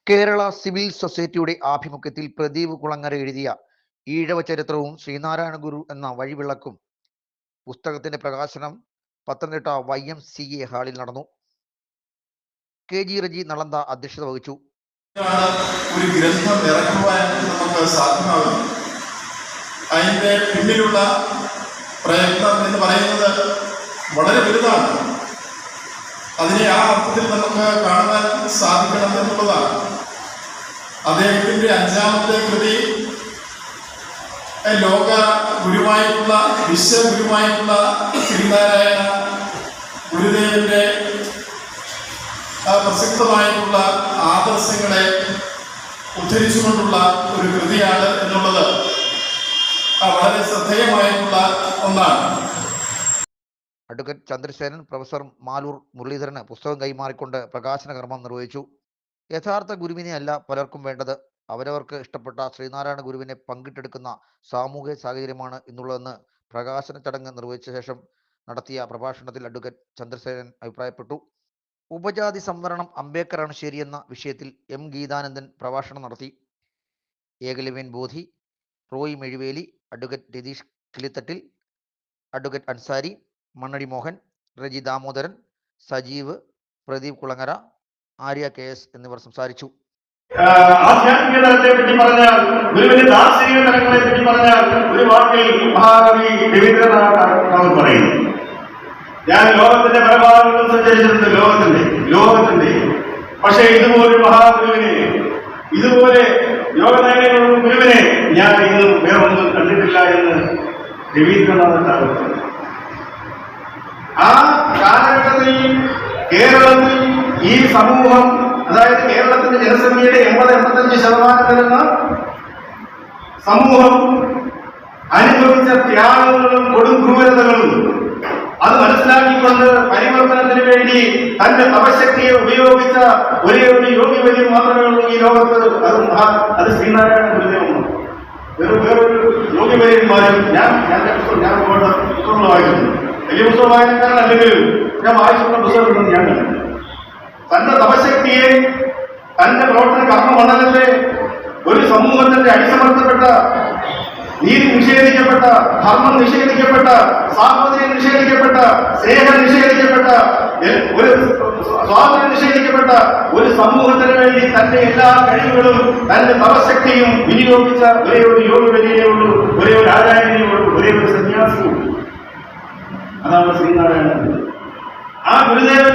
Kerala civil സൊസൈറ്റിയുടെ ആഭിമുഖ്യത്തിൽ പ്രദീപ് കുളങ്ങര എഴുതിയ ഈഴവ ചരിത്രവും ശ്രീനാരായണ ഗുരു എന്ന വഴിവിളക്കും പുസ്തകത്തിന്റെ പ്രകാശനം പത്തനംതിട്ട YMCA ഹാളിൽ നടന്നു. KG റജി നളന്ത അധ്യക്ഷത വഹിച്ചു. ഒരു ഗ്രന്ഥം ഇറക്കുവാൻ നമുക്ക് സാധ്യമാകും. അതിന്റെ പിന്നിലുള്ള പ്രയത്നം എന്ന് പറയുന്നത് വളരെ വലുതാണ്. അതിനെ ആ അർത്ഥത്തിൽ നമുക്ക് കാണാൻ സാധിക്കണം എന്നുള്ളതാണ്. അദ്ദേഹത്തിന്റെ 5ാമത്തെ കൃതി ലോക ഗുരുവായിട്ടുള്ള വിശ്വഗുരുവായിട്ടുള്ള ശ്രീനാരായണ ഗുരുദേവന്റെ പ്രസക്തമായിട്ടുള്ള ആദർശങ്ങളെ ഉദ്ധരിച്ചുകൊണ്ടുള്ള ഒരു കൃതിയാണ് എന്നുള്ളത് വളരെ ശ്രദ്ധേയമായിട്ടുള്ള ഒന്നാണ്. അഡ്വക്കേറ്റ് ചന്ദ്രസേനൻ പ്രൊഫസർ മാലൂർ മുരളീധരന് പുസ്തകം കൈമാറിക്കൊണ്ട് പ്രകാശന കർമ്മം നിർവഹിച്ചു. യഥാർത്ഥ ഗുരുവിനെ അല്ല പലർക്കും വേണ്ടത്, അവരവർക്ക് ഇഷ്ടപ്പെട്ട ശ്രീനാരായണ ഗുരുവിനെ പങ്കിട്ടെടുക്കുന്ന സാമൂഹിക സാഹചര്യമാണ് ഇന്നുള്ളതെന്ന് പ്രകാശന ചടങ്ങ് നിർവഹിച്ച ശേഷം നടത്തിയ പ്രഭാഷണത്തിൽ അഡ്വക്കേറ്റ് ചന്ദ്രസേനൻ അഭിപ്രായപ്പെട്ടു. ഉപജാതി സംവരണം അംബേദ്കറാണ് ശരിയെന്ന വിഷയത്തിൽ M ഗീതാനന്ദൻ പ്രഭാഷണം നടത്തി. Ekalavyan Bodhi, Roy Mezhuveli, advocate Ratheesh Kilithattil, advocate Ansari, Mannadi Mohan, Reji Damodaran, Sajeev, Pradeep Kulangara, Arya KS എന്നിവർ സംസാരിച്ചു. ആധ്യാത്മിക തലത്തെ പറ്റി പറഞ്ഞാൽ, ഗുരുവിന്റെ ദാർശനിക തലങ്ങളെ പറ്റി പറഞ്ഞാൽ ഒരു വാക്കിൽ മഹാകവി രവീന്ദ്രനാഥ് ടാഗോർ പറയുന്നു. ഞാൻ ലോകത്തിന്റെ പല ഭാഗങ്ങളിലും സഞ്ചരിച്ചിട്ടുണ്ട്, ലോകത്തിന്റെ പക്ഷേ ഇതുപോലെ മഹാഗുരുവിനെ, ഇതുപോലെ യോഗനയനങ്ങളുള്ള ഗുരുവിനെ ഞാൻ ഇന്നും വേറൊന്നും കണ്ടിട്ടില്ല എന്ന് രവീന്ദ്രനാഥ് ടാഗോർ പറഞ്ഞു. ആ കാലഘട്ടത്തിൽ കേരളത്തിൽ ഈ സമൂഹം, അതായത് കേരളത്തിന്റെ ജനസംഖ്യയുടെ 80-85% വരുന്ന സമൂഹം അനുഭവിച്ച ത്യാഗങ്ങളും കൊടും ക്രൂരതകളും അത് മനസ്സിലാക്കിക്കൊണ്ട് പരിവർത്തനത്തിന് വേണ്ടി തന്റെ തപശക്തിയെ ഉപയോഗിച്ച ഒരേ ഒരു യോഗ്യവര്യം മാത്രമേ ഉള്ളൂ ഈ ലോകത്ത്. അത് ശ്രീനാരായണ ഗുരുദേവമാണ്. വേറൊരു യോഗ്യവര്യന്മാരും ഞാൻ പുസ്തകങ്ങൾ വായിക്കുന്നു. വലിയ പുസ്തകം വായനക്കാരനല്ലെങ്കിലും ഞാൻ വായിച്ചിട്ടുള്ള പുസ്തകങ്ങളും ഞാൻ കണ്ടു. തന്റെ തപശക്തിയെ, തന്റെ പ്രവർത്തന കർമ്മമണ്ഡലത്തെ ഒരു സമൂഹത്തിന്റെ അടിച്ചമർത്തപ്പെട്ട, നീതി നിഷേധിക്കപ്പെട്ട, ധർമ്മം നിഷേധിക്കപ്പെട്ട, സാഹോദര്യം നിഷേധിക്കപ്പെട്ട, സ്നേഹം നിഷേധിക്കപ്പെട്ട, ഒരു സ്വാതന്ത്ര്യം നിഷേധിക്കപ്പെട്ട ഒരു സമൂഹത്തിന് വേണ്ടി തന്റെ എല്ലാ കഴിവുകളും തന്റെ തപശക്തിയും വിനിയോഗിച്ച ഒരേ ഒരു യോഗവര്യേ ഉള്ളൂ, ഒരേ ഒരു ആചാര്യനേ ഉള്ളൂ, ഒരേ ഒരു സന്യാസിയും. അതാണ് ശ്രീനാരായണ. ആ ഗുരുദേവൻ